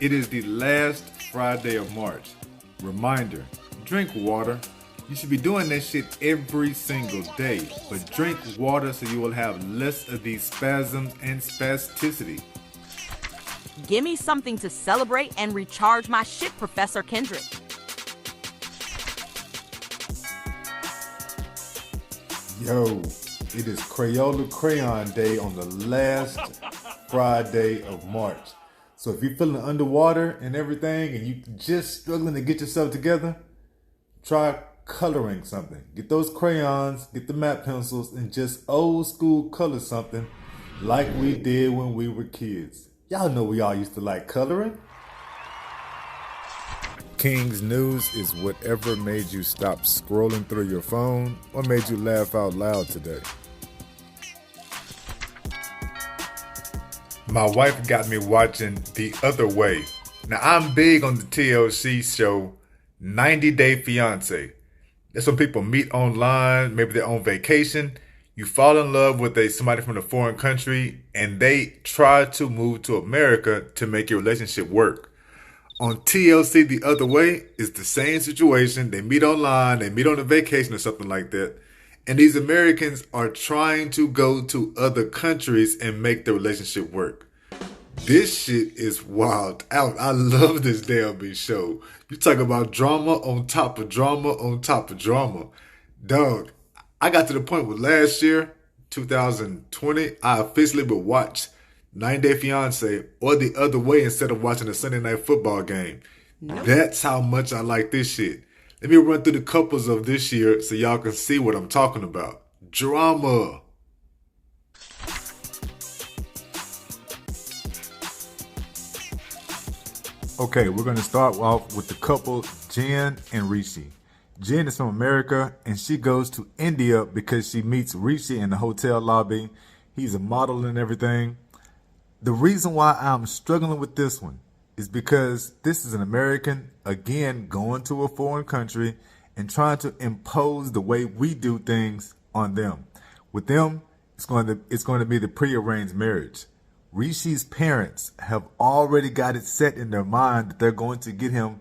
It is the last Friday of March. Reminder, drink water. You should be doing that shit every single day, but drink water so you will have less of these spasms and spasticity. Give me something to celebrate and recharge my shit, Professor Kendrick. Yo, it is Crayola Crayon Day on the last Friday of March. So if you're feeling underwater and everything and you just struggling to get yourself together, try coloring something. Get those crayons, get the matte pencils, and just old school color something like we did when we were kids. Y'all know we all used to like coloring. King's News is whatever made you stop scrolling through your phone or made you laugh out loud today. My wife got me watching The Other Way. Now I'm big on the TLC show 90 Day Fiancee. That's when people meet online, maybe they're on vacation. You fall in love with somebody from a foreign country and they try to move to America to make your relationship work. On TLC The Other Way, it's the same situation. They meet online, they meet on a vacation or something like that. And these Americans are trying to go to other countries and make the relationship work. This shit is wild out. I love this damn show. You talk about drama on top of drama on top of drama. Dog, I got to the point with last year, 2020, I officially would watch 90 Day Fiancé or The Other Way instead of watching a Sunday night football game. Nope. That's how much I like this shit. Let me run through the couples of this year so y'all can see what I'm talking about. Drama. Okay, we're going to start off with the couple Jen and Rishi. Jen is from America and she goes to India because she meets Rishi in the hotel lobby. He's a model and everything. The reason why I'm struggling with this one is because this is an American, again, going to a foreign country and trying to impose the way we do things on them. With them, it's going to be the prearranged marriage. Rishi's parents have already got it set in their mind that they're going to get him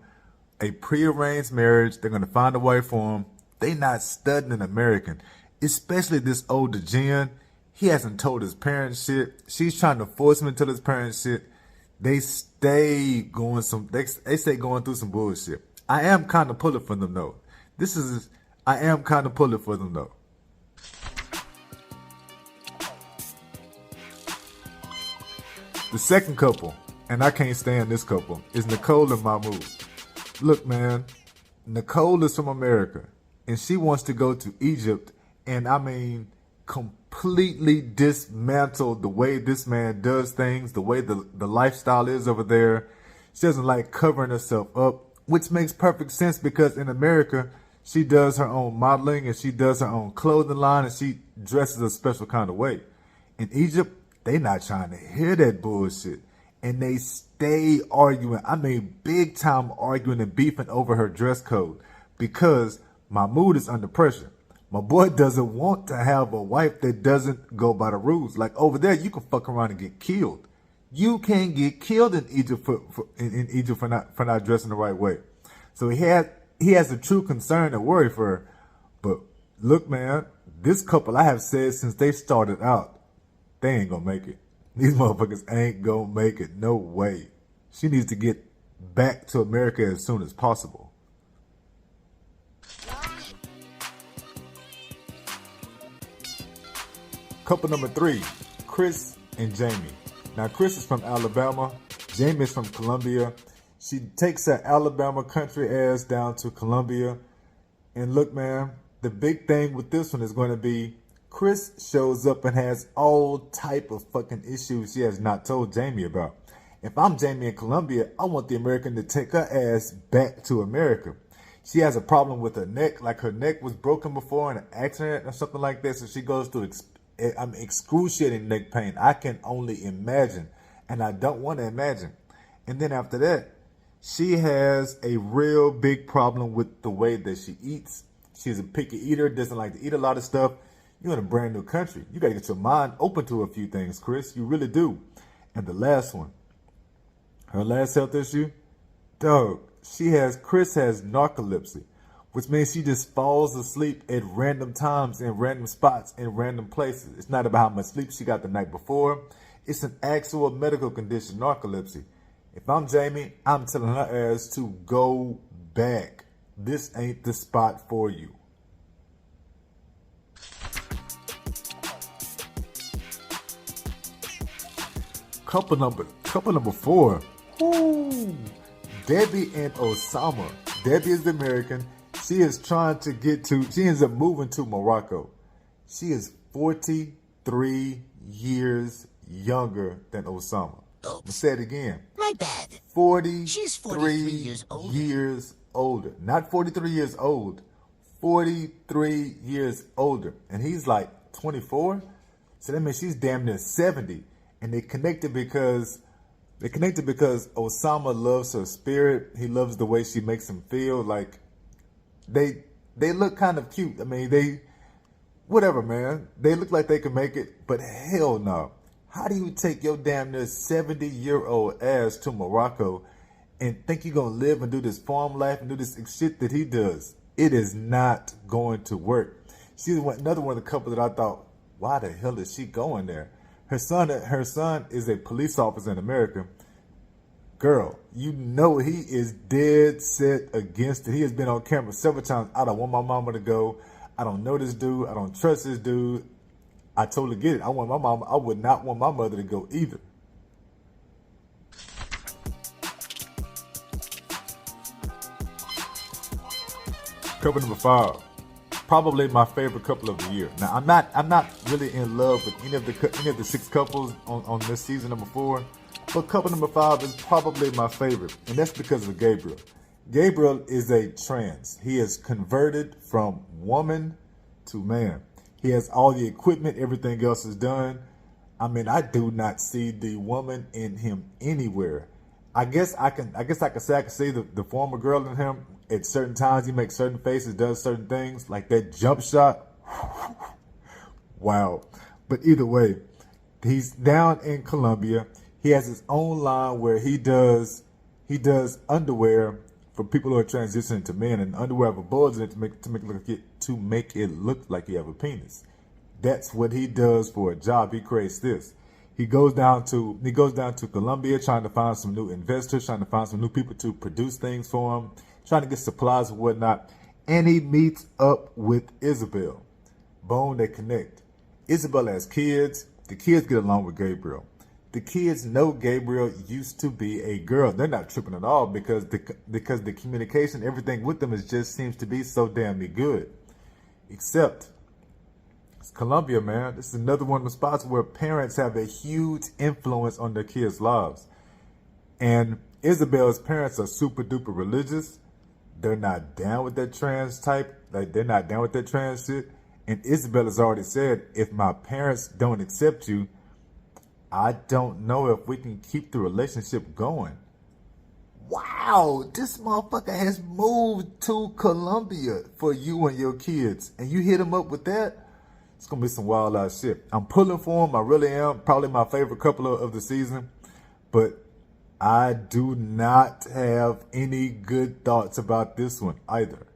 a prearranged marriage. They're going to find a wife for him. They not studying an American, especially this older Jen. He hasn't told his parents shit. She's trying to force him to tell his parents shit. They stay going they stay going through some bullshit. I am kind of pulling for them though. I am kind of pulling for them though. The second couple, and I can't stand this couple, is Nicole and Mahmoud. Look, man, Nicole is from America, and she wants to go to Egypt, and I mean, completely dismantle the way this man does things, the way the lifestyle is over there. She doesn't like covering herself up, which makes perfect sense because in America, she does her own modeling and she does her own clothing line and she dresses a special kind of way. In Egypt, they not trying to hear that bullshit. And they stay arguing. I mean, big time arguing and beefing over her dress code because Mahmoud is under pressure. My boy doesn't want to have a wife that doesn't go by the rules. Like over there, you can fuck around and get killed. You can get killed in Egypt for not dressing the right way. So he has a true concern and worry for her. But look, man, this couple I have said since they started out, they ain't gonna make it. These motherfuckers ain't gonna make it. No way. She needs to get back to America as soon as possible. Couple number 3, Chris and Jamie. Now, Chris is from Alabama. Jamie is from Colombia. She takes her Alabama country ass down to Colombia. And look, man, the big thing with this one is going to be Chris shows up and has all type of fucking issues she has not told Jamie about. If I'm Jamie in Colombia, I want the American to take her ass back to America. She has a problem with her neck, like her neck was broken before in an accident or something like that. So she goes through excruciating neck pain. I can only imagine, and I don't want to imagine. And then after that, she has a real big problem with the way that she eats. She's a picky eater, doesn't like to eat a lot of stuff. You're in a brand new country. You got to get your mind open to a few things, Chris. You really do. And the last one, Her last health issue? Dog, Chris has narcolepsy, which means she just falls asleep at random times in random spots in random places. It's not about how much sleep she got the night before. It's an actual medical condition, narcolepsy. If I'm Jamie, I'm telling her ass to go back. This ain't the spot for you. Couple number 4. Woo. Debbie and Osama. Debbie is American. She ends up moving to Morocco. She is 43 years younger than Osama. Oops. I'm gonna say it again. My bad. 43 She's 43 years older. years older. Not 43 years old. 43 years older. And he's like 24. So that means she's damn near 70. And they connected because Osama loves her spirit. He loves the way she makes him feel. Like they look kind of cute. I mean, whatever, man. They look like they can make it, but hell no. How do you take your damn near 70-year-old ass to Morocco and think you're gonna live and do this farm life and do this shit that he does? It is not going to work. She's another one of the couple that I thought, why the hell is she going there? Her son is a police officer in America. Girl, you know he is dead set against it. He has been on camera several times. I don't want my mama to go. I don't know this dude. I don't trust this dude. I totally get it. I would not want my mother to go either. Couple number 5. Probably my favorite couple of the year. Now I'm not really in love with any of the 6 couples on this season number 4, but couple number 5 is probably my favorite, and that's because of Gabriel. Gabriel is a trans. He is converted from woman to man. He has all the equipment, everything else is done. I mean, I do not see the woman in him anywhere. I guess I can say I can see the former girl in him. At certain times, he makes certain faces, does certain things, like that jump shot. Wow. But either way, he's down in Colombia. He has his own line where he does underwear for people who are transitioning to men, and underwear have a bulge in it to make it look like you have a penis. That's what he does for a job. He creates this. He goes down to Colombia trying to find some new investors, trying to find some new people to produce things for him, trying to get supplies and whatnot. And he meets up with Isabel. Boom, they connect. Isabel has kids. The kids get along with Gabriel. The kids know Gabriel used to be a girl. They're not tripping at all because the communication, everything with them just seems to be so damn good. Except it's Colombia, man. This is another one of the spots where parents have a huge influence on their kids' lives. And Isabel's parents are super duper religious. They're not down with that trans type. Like, they're not down with that trans shit. And Isabel has already said, if my parents don't accept you, I don't know if we can keep the relationship going. Wow, this motherfucker has moved to Colombia for you and your kids. And you hit him up with that? It's going to be some wild ass shit. I'm pulling for him. I really am. Probably my favorite couple of the season. But I do not have any good thoughts about this one either.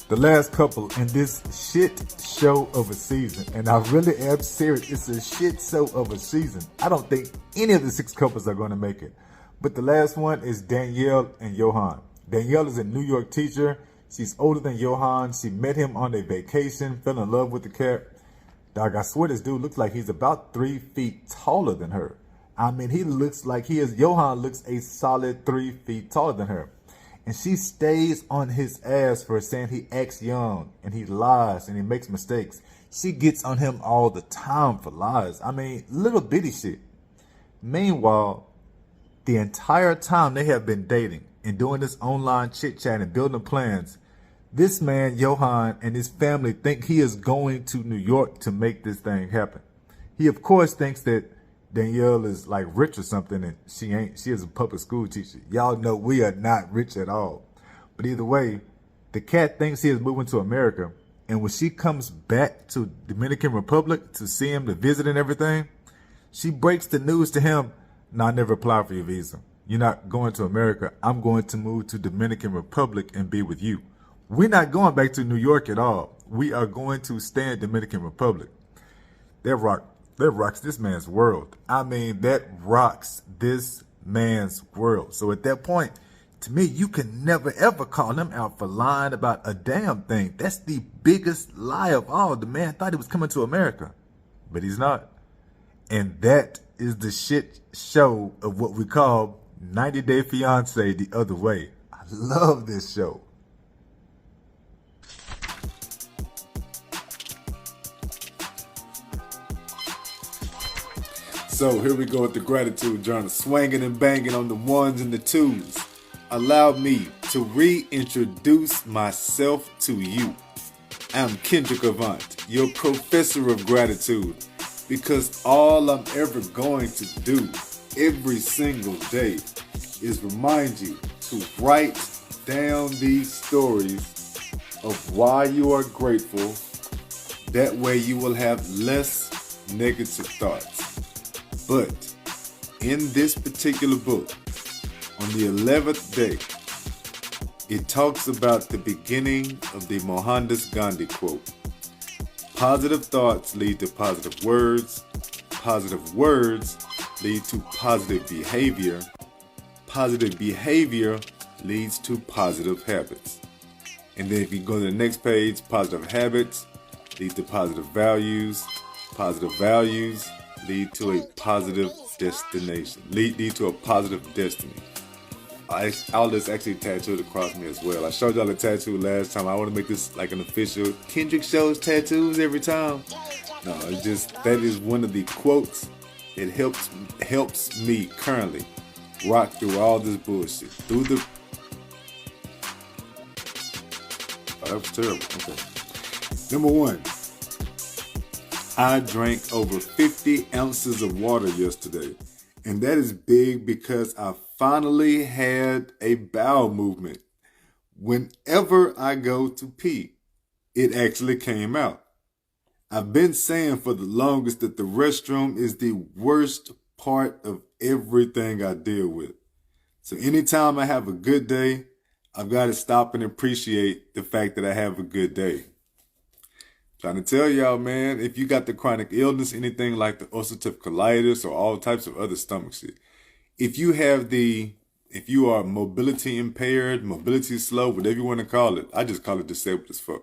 The last couple in this shit show of a season, and I really am serious, it's a shit show of a season. I don't think any of the 6 couples are going to make it. But the last one is Danielle and Johan. Danielle is a New York teacher. She's older than Johan. She met him on a vacation, fell in love with the cat. Dog, I swear this dude looks like he's about 3 feet taller than her. I mean, he looks like Johan looks a solid 3 feet taller than her. And she stays on his ass for saying he acts young and he lies and he makes mistakes. She gets on him all the time for lies. I mean, little bitty shit. Meanwhile, the entire time they have been dating and doing this online chit chat and building plans, this man, Johan, and his family think he is going to New York to make this thing happen. He, of course, thinks that Danielle is like rich or something, and she ain't. She is a public school teacher. Y'all know we are not rich at all. But either way, the cat thinks he is moving to America, And when she comes back to Dominican Republic to see him, to visit and everything, she breaks the news to him, no, I never applied for your visa. You're not going to America. I'm going to move to Dominican Republic and be with you. We're not going back to New York at all. We are going to stay in Dominican Republic. That rocks this man's world. I mean, that rocks this man's world. So at that point, to me, you can never ever call him out for lying about a damn thing. That's the biggest lie of all. The man thought he was coming to America, but he's not. And that is the shit show of what we call 90 Day Fiancé the other way. I love this show. So here we go with the gratitude journal, swinging and banging on the ones and the twos. Allow me to reintroduce myself to you. I'm Kendrick Avant, your professor of gratitude, because all I'm ever going to do every single day is remind you to write down these stories of why you are grateful. That way you will have less negative thoughts. But in this particular book, on the 11th day, it talks about the beginning of the Mohandas Gandhi quote. Positive thoughts lead to positive words lead to positive behavior leads to positive habits. And then if you go to the next page, positive habits lead to positive values lead to a positive destination, lead to a positive destiny. All this actually tattooed across me as well. I showed y'all the tattoo last time. I want to make this like an official Kendrick shows tattoos every time. No, it's just, that is one of the quotes. It helps me currently rock through all this bullshit. Oh, that was terrible. Okay. Number 1. I drank over 50 ounces of water yesterday. And that is big because I finally had a bowel movement. Whenever I go to pee, it actually came out. I've been saying for the longest that the restroom is the worst part of everything I deal with. So anytime I have a good day, I've got to stop and appreciate the fact that I have a good day. Trying to tell y'all, man, if you got the chronic illness, anything like the ulcerative colitis or all types of other stomach shit, if you are mobility impaired, mobility slow, whatever you want to call it, I just call it disabled as fuck.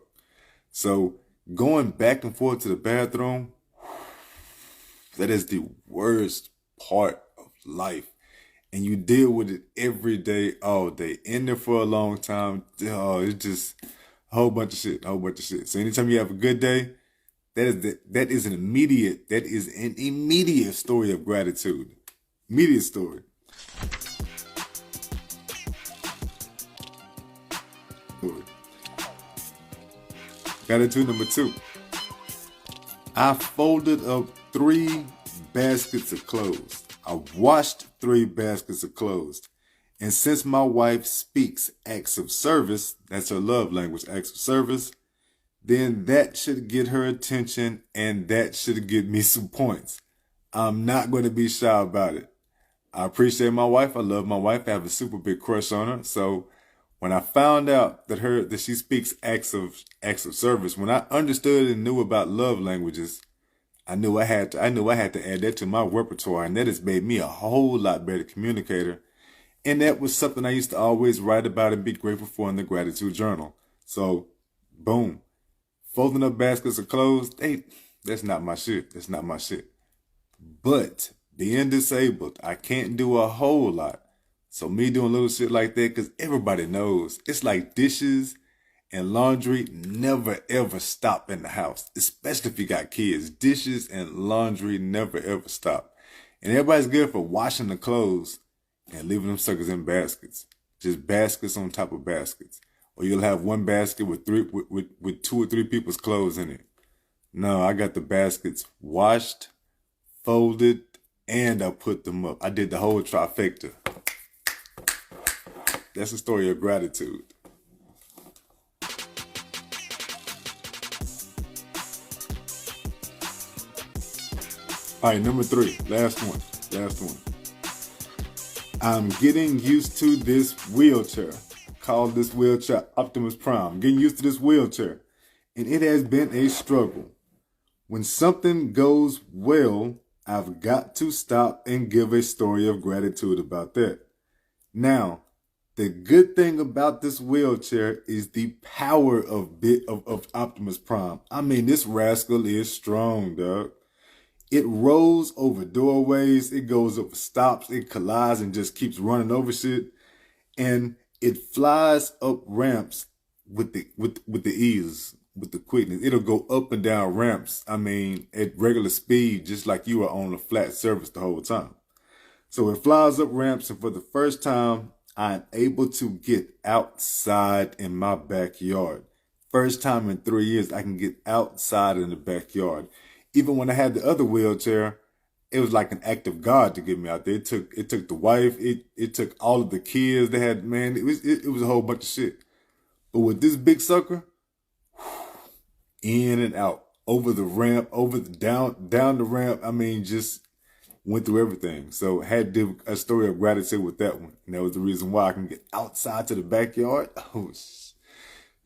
So going back and forth to the bathroom, that is the worst part of life. And you deal with it every day, all day. In there for a long time. Oh, it's just a whole bunch of shit. So anytime you have a good day, that is an immediate story of gratitude. Immediate story. Gratitude number 2. I folded up 3 baskets of clothes. I washed 3 baskets of clothes. And since my wife speaks acts of service, that's her love language, acts of service, then that should get her attention and that should get me some points. I'm not going to be shy about it. I appreciate my wife. I love my wife. I have a super big crush on her. So when I found out that she speaks acts of service, when I understood and knew about love languages, I knew I had to add that to my repertoire, and that has made me a whole lot better communicator. And that was something I used to always write about and be grateful for in the gratitude journal. So, boom. Folding up baskets of clothes, that's not my shit. But being disabled, I can't do a whole lot. So me doing little shit like that, because everybody knows, it's like dishes and laundry never ever stop in the house, especially if you got kids. Dishes and laundry never ever stop. And everybody's good for washing the clothes and leaving them suckers in baskets. Just baskets on top of baskets. Or you'll have one basket with 2 or 3 people's clothes in it. No, I got the baskets washed, folded, and I put them up. I did the whole trifecta. That's a story of gratitude. All right, number 3, last one. I'm getting used to this wheelchair. Call this wheelchair Optimus Prime. Getting used to this wheelchair. And it has been a struggle. When something goes well, I've got to stop and give a story of gratitude about that. Now, the good thing about this wheelchair is the power of Optimus Prime. I mean, this rascal is strong, dog. It rolls over doorways, it goes over stops, it collides and just keeps running over shit. And it flies up ramps with the ease, with the quickness. It'll go up and down ramps, I mean, at regular speed, just like you are on a flat surface the whole time. So it flies up ramps, and for the first time, I'm able to get outside in my backyard. First time in 3 years, I can get outside in the backyard. Even when I had the other wheelchair, it was like an act of God to get me out there. It took the wife, it took all of the kids they had, man, it was a whole bunch of shit. But with this big sucker, in and out, over the ramp, down the ramp, I mean, just went through everything. So had to do a story of gratitude with that one. And that was the reason why I can get outside to the backyard. Oh,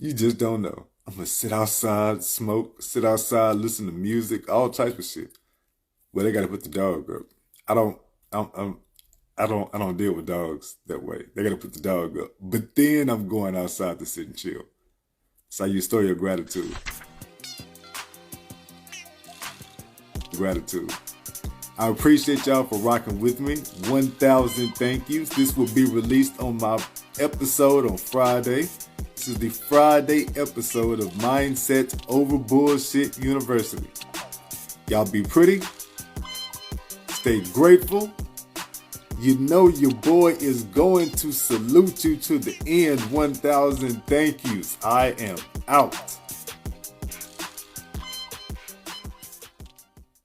you just don't know. I'm gonna sit outside, smoke, sit outside, listen to music, all types of shit. Well, they gotta put the dog up. I don't deal with dogs that way. They gotta put the dog up. But then I'm going outside to sit and chill. So I use story of gratitude. Gratitude. I appreciate y'all for rocking with me. 1,000 thank yous. This will be released on my episode on Friday. This is the Friday episode of Mindset Over Bullshit University. Y'all be pretty. Stay grateful. You know your boy is going to salute you to the end. 1,000 thank yous. I am out.